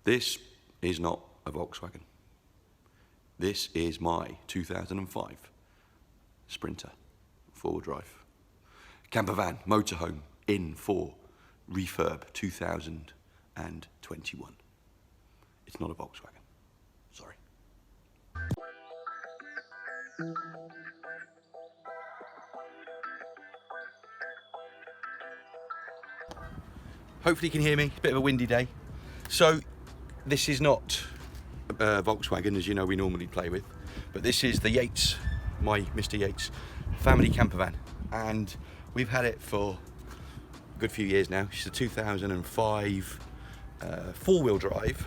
This is not a Volkswagen. This is my 2005 Sprinter, four-wheel drive. Camper van, motorhome, in for Refurb 2021. It's not a Volkswagen. Sorry. Hopefully you can hear me. It's a bit of a windy day. So this is not a Volkswagen, as you know we normally play with, but this is the Yates, my Mr. Yates family camper van, and we've had it for a good few years now. It's a 2005 four-wheel drive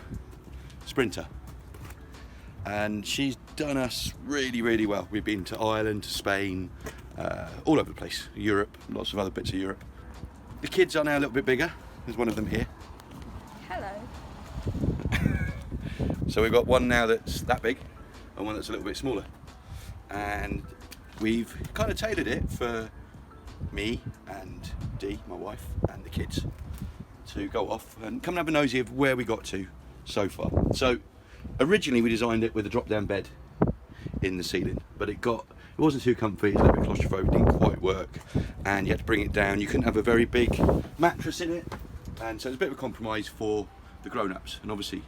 Sprinter, and she's done us really well. We've been to Ireland, to Spain, all over the place, Europe, lots of other bits of Europe. The kids are now a little bit bigger. There's one of them here. Hello. So we've got one now that's that big and one that's a little bit smaller, and we've kind of tailored it for me and Dee, my wife, and the kids to go off and come and have a nosy of where we got to so far. So originally we designed it with a drop-down bed in the ceiling, but it wasn't too comfy, it was a little bit claustrophobic, didn't quite work, and you had to bring it down. You couldn't have a very big mattress in it, and so it's a bit of a compromise for the grown-ups, and obviously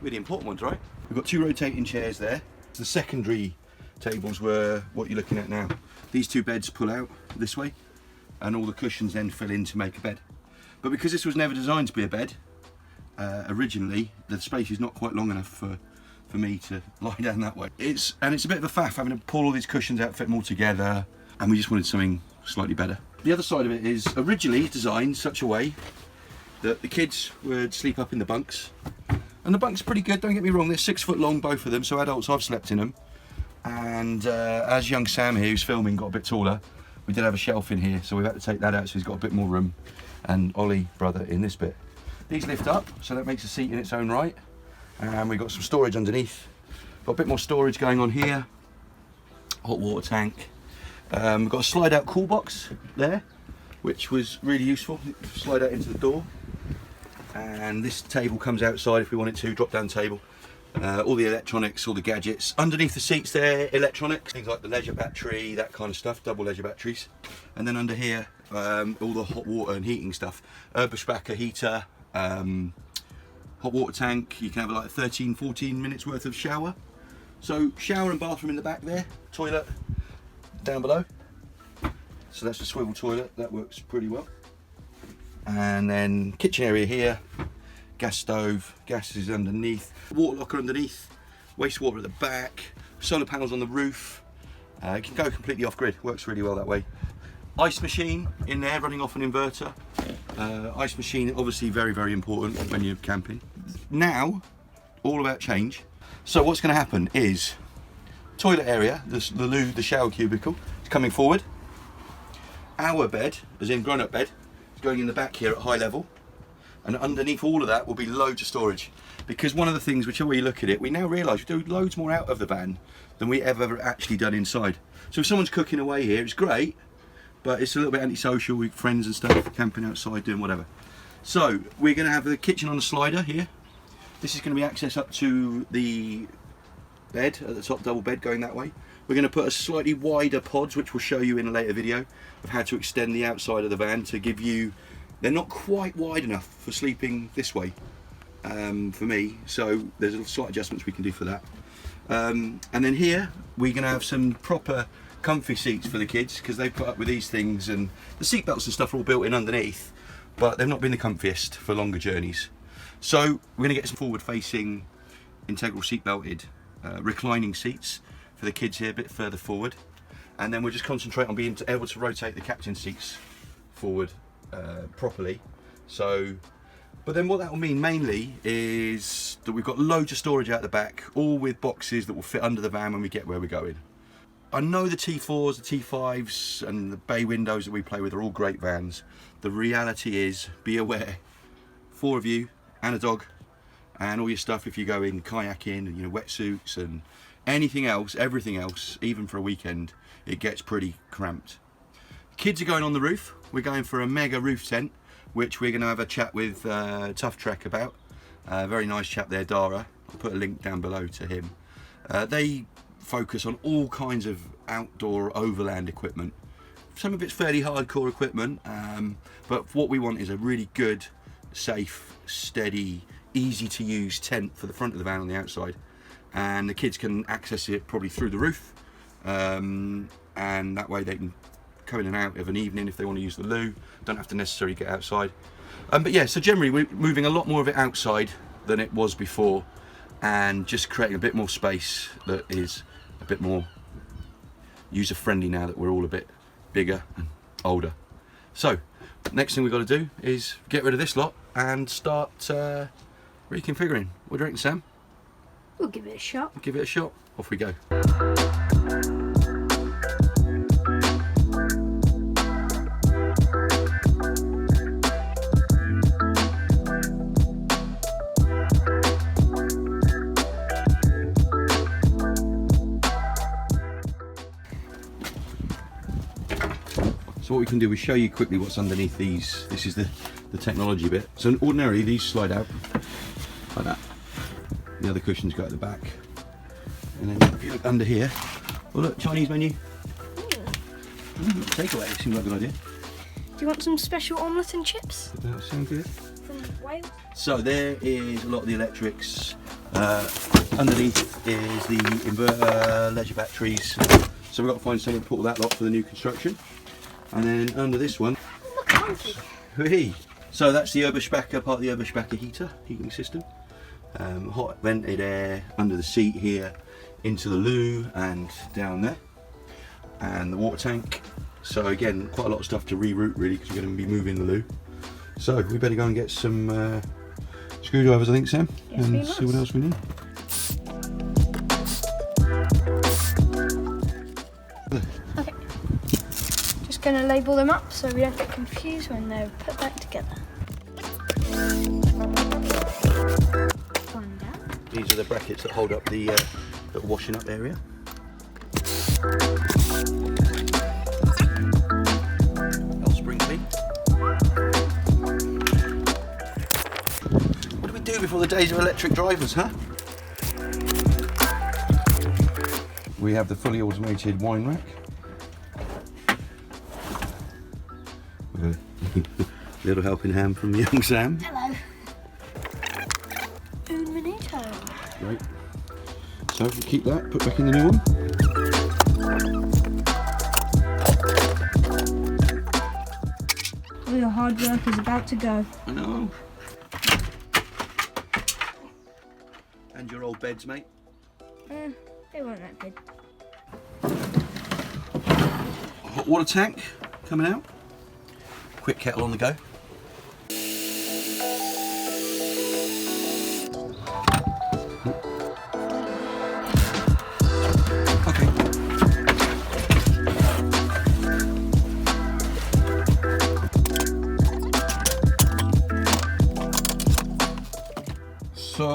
really important ones, right? We've got two rotating chairs there. The secondary tables were what you're looking at now. These two beds pull out this way, and all the cushions then fill in to make a bed. But because this was never designed to be a bed, originally, the space is not quite long enough for me to lie down that way. It's a bit of a faff having to pull all these cushions out, fit them all together, and we just wanted something slightly better. The other side of it is originally designed such a way that the kids would sleep up in the bunks. And the bunks are pretty good, don't get me wrong, they're 6 foot long, both of them, so adults, I've slept in them. And as young Sam here, who's filming, got a bit taller, we did have a shelf in here, so we've had to take that out, so he's got a bit more room. And Ollie, brother, in this bit. These lift up, so that makes a seat in its own right. And we've got some storage underneath. Got a bit more storage going on here. Hot water tank. We've got a slide out cool box there, which was really useful. Slide out into the door. And this table comes outside if we want it to, drop down table. All the electronics, all the gadgets. Underneath the seats there, electronics, things like the leisure battery, that kind of stuff, double leisure batteries. And then under here, all the hot water and heating stuff. Erbesbacher heater, hot water tank. You can have like 13-14 minutes worth of shower. So shower and bathroom in the back there, toilet down below. So that's the swivel toilet, that works pretty well. And then kitchen area here, gas stove, gas is underneath, water locker underneath, wastewater at the back, solar panels on the roof. It can go completely off grid, works really well that way. Ice machine in there running off an inverter. Ice machine obviously very important when you're camping. Now, all about change. So what's going to happen is, toilet area, the loo, the shower cubicle, is coming forward. Our bed, as in grown-up bed, is going in the back here at high level. And underneath all of that will be loads of storage. Because one of the things, whichever way you look at it, we now realise we do loads more out of the van than we ever actually done inside. So if someone's cooking away here, it's great, but it's a little bit antisocial with friends and stuff, camping outside, doing whatever. So we're going to have the kitchen on a slider here. This is going to be access up to the bed at the top, double bed going that way. We're going to put a slightly wider pods, which we'll show you in a later video, of how to extend the outside of the van to give you, they're not quite wide enough for sleeping this way for me, so there's slight adjustments we can do for that. And then here we're going to have some proper comfy seats for the kids, because they put up with these things, and the seat belts and stuff are all built in underneath, but they've not been the comfiest for longer journeys. So we're going to get some forward facing integral seat belted reclining seats for the kids here a bit further forward, and then we'll just concentrate on being able to rotate the captain's seats forward properly. So, but then what that will mean mainly is that we've got loads of storage out the back, all with boxes that will fit under the van when we get where we're going. I know the T4s, the T5s and the bay windows that we play with are all great vans. The reality is, be aware, 4 of you and a dog and all your stuff, if you go in kayaking and wetsuits and anything else, everything else, even for a weekend, it gets pretty cramped. Kids are going on the roof. We're going for a mega roof tent, which we're going to have a chat with Tough Trek about. Very nice chap there, Dara. I'll put a link down below to him. They focus on all kinds of outdoor overland equipment. Some of it's fairly hardcore equipment, but what we want is a really good, safe, steady, easy to use tent for the front of the van on the outside, and the kids can access it probably through the roof, and that way they can come in and out of an evening if they want to use the loo, don't have to necessarily get outside. But yeah, so generally we're moving a lot more of it outside than it was before, and just creating a bit more space that is a bit more user friendly now that we're all a bit bigger and older. So next thing we've got to do is get rid of this lot and start reconfiguring. What do you reckon, Sam? We'll give it a shot. Give it a shot. Off we go. So what we can do is show you quickly what's underneath these. This is the technology bit. So ordinarily these slide out like that. The other cushions go at the back. And then if you look under here, well look, Chinese menu. Takeaway, seems like a good idea. Do you want some special omelette and chips? Does that sound good? From Wales? So there is a lot of the electrics. Underneath is the inverter, leisure batteries. So we've got to find somewhere to put all that lot for the new construction. And then under this one, oh, look how hey. So that's the Oberschbacher, part of the Oberschbacher heating system. Hot vented air under the seat here, into the loo and down there. And the water tank. So again, quite a lot of stuff to reroute really, because we're going to be moving the loo. So we better go and get some screwdrivers, I think, Sam, yes, and see what else we need. Okay. Just going to label them up so we don't get confused when they're put back together. One down. These are the brackets that hold up the little washing up area. Spring clean. What do we do before the days of electric drivers, huh? We have the fully automated wine rack. With a little helping hand from young Sam. Hello. Un minuto. Right. So if we keep that, put back in the new one. All your hard work is about to go. I know. And your old beds, mate. They weren't that big. Hot water tank coming out. Quick kettle on the go. Okay. So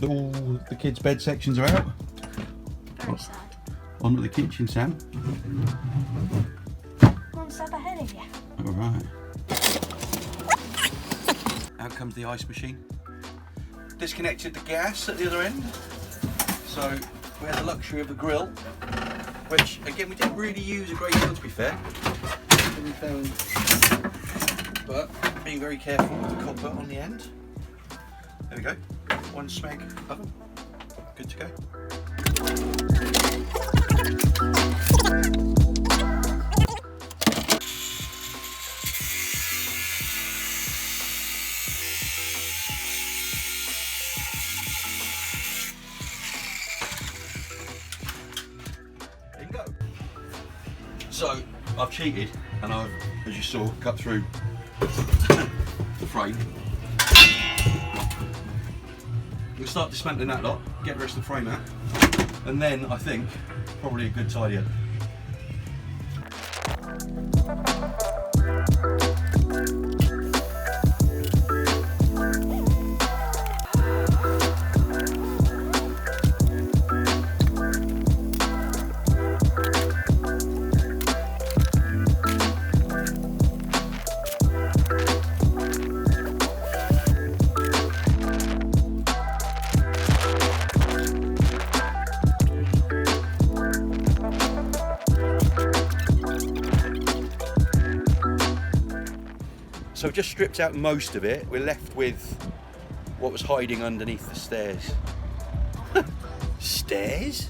all the kids' bed sections are out. Very sad. On to the kitchen, Sam. One step ahead of you. All right. Out comes the ice machine. Disconnected the gas at the other end. So we had the luxury of a grill, which again we didn't really use a great deal, to be fair. But being very careful with the copper on the end. There we go. One smeg oven. Good to go. There you go. So I've cheated and I've, as you saw, cut through the frame. We'll start dismantling that lot, get the rest of the frame out, and then I think probably a good tidy up. So I've just stripped out most of it. We're left with what was hiding underneath the stairs. Stairs?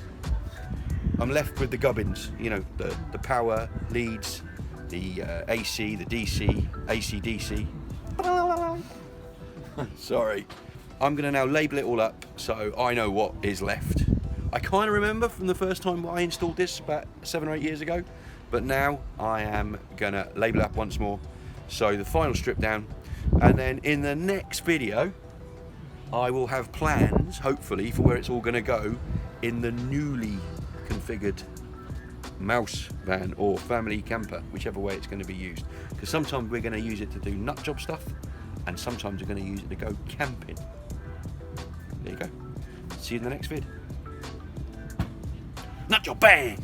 I'm left with the gubbins, you know, the power leads, the AC, the DC, AC, DC. Sorry. I'm going to now label it all up so I know what is left. I kind of remember from the first time I installed this about 7 or 8 years ago, but now I am going to label it up once more. So the final strip down, and then in the next video I will have plans, hopefully, for where it's all going to go in the newly configured mouse van or family camper, whichever way it's going to be used. Because sometimes we're going to use it to do nut job stuff, and sometimes we're going to use it to go camping. There you go. See you in the next vid. Nut job, bang!